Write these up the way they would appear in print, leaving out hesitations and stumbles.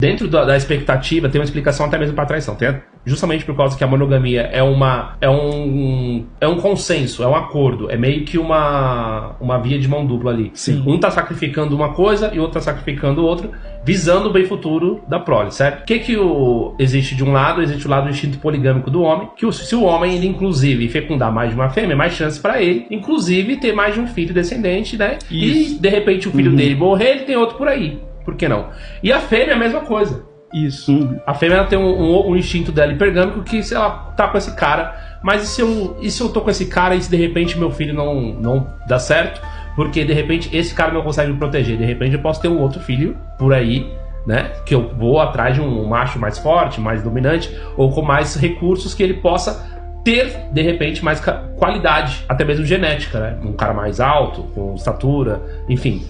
dentro da expectativa, tem uma explicação até mesmo para traição. Justamente por causa que a monogamia é um consenso, é um acordo, é meio que uma via de mão dupla ali. Sim. Um tá sacrificando uma coisa e o outro tá sacrificando outra, visando o bem futuro da prole, certo? O que existe de um lado? Existe o lado do instinto poligâmico do homem, que se o homem, ele inclusive fecundar mais de uma fêmea, mais chance para ele, inclusive ter mais de um filho descendente, né? Isso. E de repente o filho dele morrer, ele tem outro por aí. Por que não? E a fêmea é a mesma coisa. Isso. A fêmea ela tem um instinto dela hipergâmico que se ela tá com esse cara, mas e se eu tô com esse cara e se de repente meu filho não dá certo? Porque de repente esse cara não consegue me proteger, de repente eu posso ter um outro filho por aí, né? Que eu vou atrás de um macho mais forte, mais dominante, ou com mais recursos que ele possa ter, de repente, mais qualidade, até mesmo genética, né? Um cara mais alto, com estatura, enfim.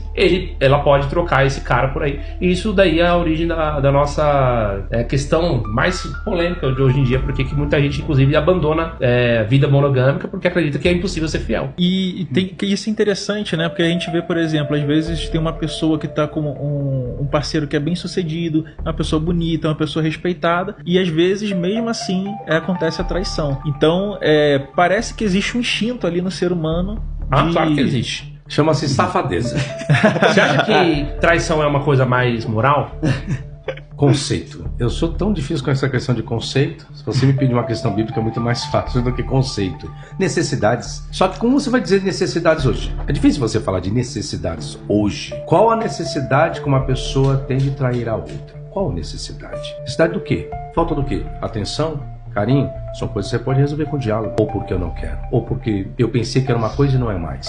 Ela pode trocar esse cara por aí. E isso daí é a origem da nossa questão mais polêmica de hoje em dia, porque que muita gente, inclusive, abandona a vida monogâmica porque acredita que é impossível ser fiel. E isso é interessante, né? Porque a gente vê, por exemplo, às vezes tem uma pessoa que tá com um parceiro que é bem sucedido, uma pessoa bonita, uma pessoa respeitada, e às vezes, mesmo assim, acontece a traição. Então, parece que existe um instinto ali no ser humano. Claro que existe. Chama-se safadeza. Você acha que traição é uma coisa mais moral? Conceito. Eu sou tão difícil com essa questão de conceito. Se você me pedir uma questão bíblica, é muito mais fácil do que conceito. Necessidades. Só que como você vai dizer necessidades hoje? É difícil você falar de necessidades hoje. Qual a necessidade que uma pessoa tem de trair a outra? Qual necessidade? Necessidade do quê? Falta do quê? Atenção? Carinho? São coisas que você pode resolver com diálogo. Ou porque eu não quero. Ou porque eu pensei que era uma coisa e não é mais.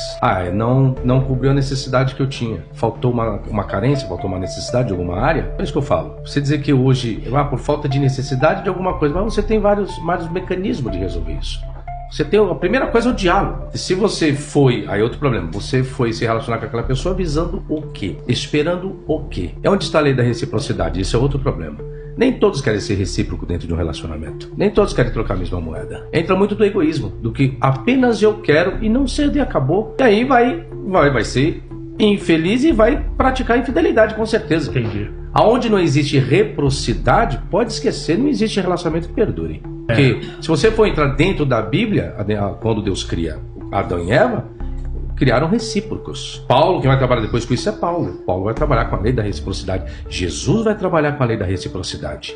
Não cobriu a necessidade que eu tinha. Faltou uma carência, faltou uma necessidade de alguma área. É isso que eu falo. Você dizer que hoje, por falta de necessidade de alguma coisa, mas você tem vários mecanismos de resolver isso. Você tem a primeira coisa é o diálogo. E se você foi, aí outro problema, você foi se relacionar com aquela pessoa visando o quê? Esperando o quê? É onde está a lei da reciprocidade, isso é outro problema. Nem todos querem ser recíproco dentro de um relacionamento. Nem todos querem trocar a mesma moeda. Entra muito do egoísmo, do que apenas eu quero e não cedo e acabou. E aí vai ser infeliz e vai praticar infidelidade, com certeza. Entendi. Aonde não existe reciprocidade, pode esquecer, não existe relacionamento que perdure. Porque se você for entrar dentro da Bíblia, quando Deus cria Adão e Eva, criaram recíprocos. Paulo, quem vai trabalhar depois com isso é Paulo. Paulo vai trabalhar com a lei da reciprocidade. Jesus vai trabalhar com a lei da reciprocidade.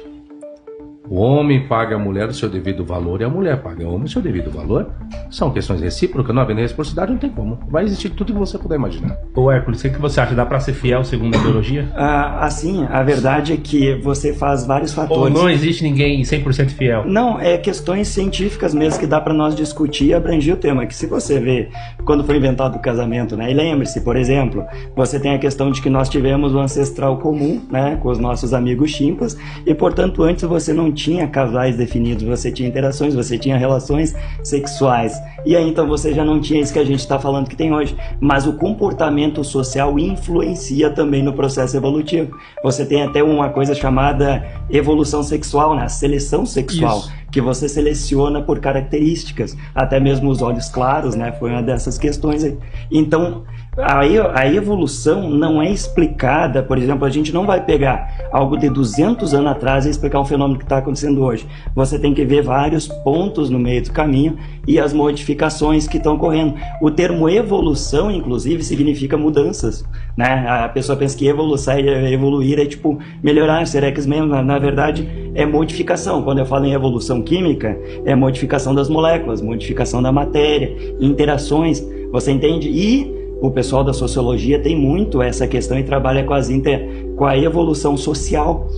O homem paga a mulher o seu devido valor e a mulher paga ao homem o seu devido valor. São questões recíprocas, não havendo reciprocidade não tem como. Vai existir tudo que você puder imaginar. Ô Hércules, o que você acha? Dá pra ser fiel segundo a biologia? Assim, a verdade é que você faz vários fatores. Ou não existe ninguém 100% fiel? Não, é questões científicas mesmo que dá pra nós discutir e abranger o tema. Que se você vê quando foi inventado o casamento, né? E lembre-se, por exemplo, você tem a questão de que nós tivemos um ancestral comum, né? Com os nossos amigos chimpas. E, portanto, antes você não tinha casais definidos, você tinha interações, você tinha relações sexuais. E aí então você já não tinha isso que a gente está falando que tem hoje. Mas o comportamento social influencia também no processo evolutivo. Você tem até uma coisa chamada evolução sexual, né? Seleção sexual. Isso. Que você seleciona por características. Até mesmo os olhos claros, né? Foi uma dessas questões aí. Então, a evolução não é explicada, por exemplo, a gente não vai pegar algo de 200 anos atrás e explicar um fenômeno que está acontecendo hoje. Você tem que ver vários pontos no meio do caminho e as modificações que estão ocorrendo. O termo evolução, inclusive, significa mudanças, né? A pessoa pensa que evoluir é tipo melhorar, ser X-Men. Na verdade, é modificação. Quando eu falo em evolução química, é modificação das moléculas, modificação da matéria, interações, você entende? E o pessoal da sociologia tem muito essa questão e trabalha com a evolução social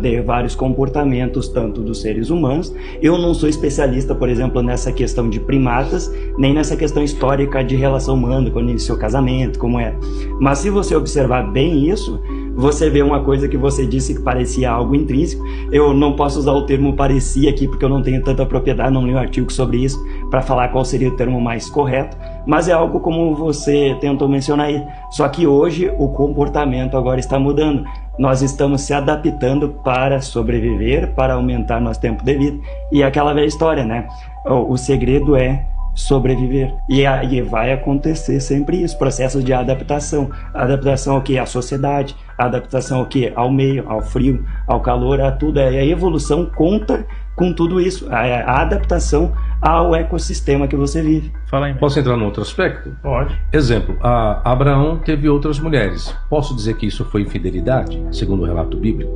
de vários comportamentos, tanto dos seres humanos. Eu não sou especialista, por exemplo, nessa questão de primatas, nem nessa questão histórica de relação humana, quando iniciou o casamento, como é. Mas se você observar bem isso, você vê uma coisa que você disse que parecia algo intrínseco. Eu não posso usar o termo parecia aqui, porque eu não tenho tanta propriedade, não li um artigo sobre isso, para falar qual seria o termo mais correto, mas é algo como você tentou mencionar aí. Só que hoje o comportamento agora está mudando. Nós estamos se adaptando para sobreviver, para aumentar nosso tempo de vida. E aquela velha história, né? O segredo é sobreviver. E aí vai acontecer sempre isso, processos de adaptação. Adaptação ao quê? À sociedade, adaptação ao quê? Ao meio, ao frio, ao calor, a tudo. E a evolução conta com tudo isso, a adaptação ao ecossistema que você vive. Fala aí, Posso entrar num outro aspecto? Pode. Exemplo, Abraão teve outras mulheres. Posso dizer que isso foi infidelidade, segundo o relato bíblico?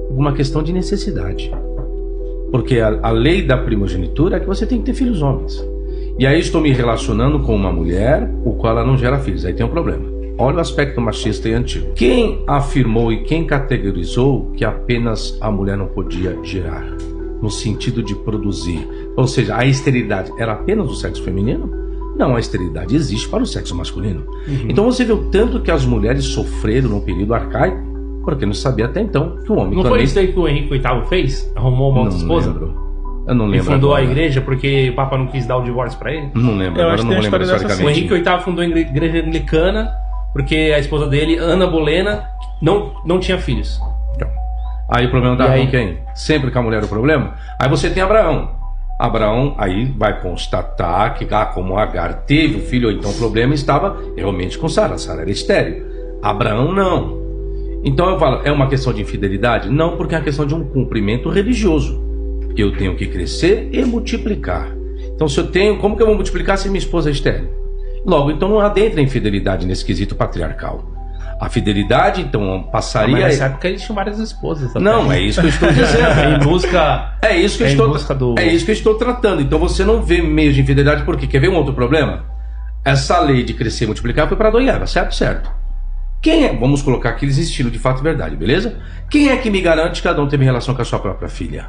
Uma questão de necessidade. Porque a lei da primogenitura é que você tem que ter filhos homens. E aí estou me relacionando com uma mulher, o qual ela não gera filhos. Aí tem um problema. Olha o aspecto machista e antigo. Quem afirmou e quem categorizou que apenas a mulher não podia gerar? No sentido de produzir. Ou seja, a esterilidade era apenas do sexo feminino? Não, a esterilidade existe para o sexo masculino. Então você vê o tanto que as mulheres sofreram no período arcaico, porque não sabia até então que o homem Não também... foi isso aí que o Henrique VIII fez? Arrumou uma outra esposa? Lembro. Eu não E lembro. fundou agora. a igreja porque o Papa não quis dar o divórcio pra ele? Não lembro, Eu agora acho não que vou tem a lembrar história dessa O historicamente. Henrique VIII fundou a igreja anglicana porque a esposa dele, Ana Bolena, não tinha filhos. Aí o problema E tá aí? com quem? Sempre com a mulher o problema? Aí você tem Abraão. Abraão aí vai constatar que como Agar teve o filho, ou então o problema estava realmente com Sara. Sara era estéril. Abraão não. Então eu falo, é uma questão de infidelidade? Não, porque é uma questão de um cumprimento religioso. Eu tenho que crescer e multiplicar. Então se eu tenho, como que eu vou multiplicar se minha esposa é estéril? Logo, então não adentra a infidelidade nesse quesito patriarcal. A fidelidade, então, passaria... Mas nessa época eles tinham várias esposas. até. Não, é isso que eu estou dizendo. Em busca... É isso que eu em estou, busca do... é isso que eu estou tratando. Então você não vê meios de infidelidade, porque quer ver um outro problema? Essa lei de crescer e multiplicar foi para Adão e Eva, certo? Certo. Quem é? Vamos colocar que eles existiram de fato e verdade, beleza? Quem é que me garante que Adão teve relação com a sua própria filha?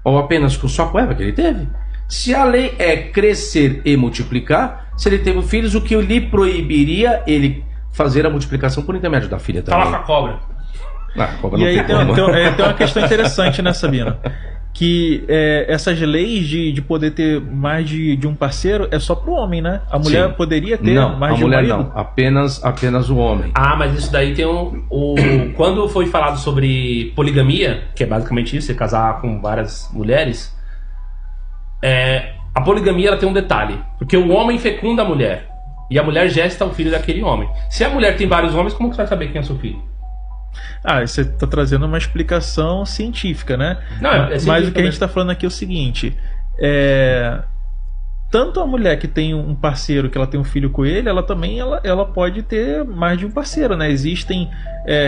Ou apenas só com Eva que ele teve? Se a lei é crescer e multiplicar, se ele teve filhos, o que lhe proibiria ele fazer a multiplicação por intermédio da filha também? Fala com a cobra. Ah, a cobra E não aí tem tem como. uma questão interessante, né, Sabina? Que essas leis de poder ter mais de um parceiro é só pro homem, né? A mulher Sim. poderia ter Não, mais a de um mulher marido? não. Apenas o homem. Ah, mas isso daí tem quando foi falado sobre poligamia, que é basicamente isso, você casar com várias mulheres, a poligamia ela tem um detalhe, porque o homem fecunda a mulher e a mulher gesta o filho daquele homem. Se a mulher tem vários homens, como que você vai saber quem é seu filho? Ah, você está trazendo uma explicação científica, né? Não, é Mas científica o que a gente mesmo. está falando aqui é o seguinte: tanto a mulher que tem um parceiro, que ela tem um filho com ele, ela também ela pode ter mais de um parceiro, né? Existem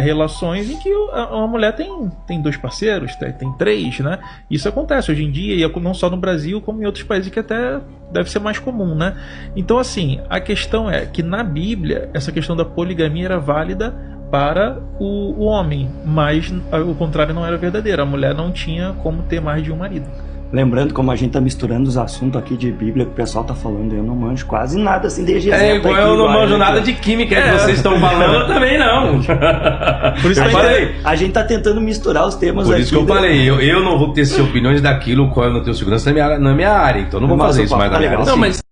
relações em que uma mulher tem dois parceiros, tem três, né? Isso acontece hoje em dia, e não só no Brasil, como em outros países que até deve ser mais comum, né? Então, assim, a questão é que na Bíblia, essa questão da poligamia era válida para o homem, mas o contrário não era verdadeiro. A mulher não tinha como ter mais de um marido. Lembrando como a gente tá misturando os assuntos aqui de Bíblia que o pessoal tá falando, eu não manjo quase nada assim desde exemplo Igual aqui, eu não igual manjo aqui, nada ó. de química que vocês estão falando, eu também não. Por isso Eu que falei. A gente tá tentando misturar os temas Por aqui. isso que eu né? falei, eu não vou ter opiniões daquilo qual eu não tenho segurança na minha área, então eu não vou Mas fazer o isso mais papo na tá minha legal. área. Não, Sim. mas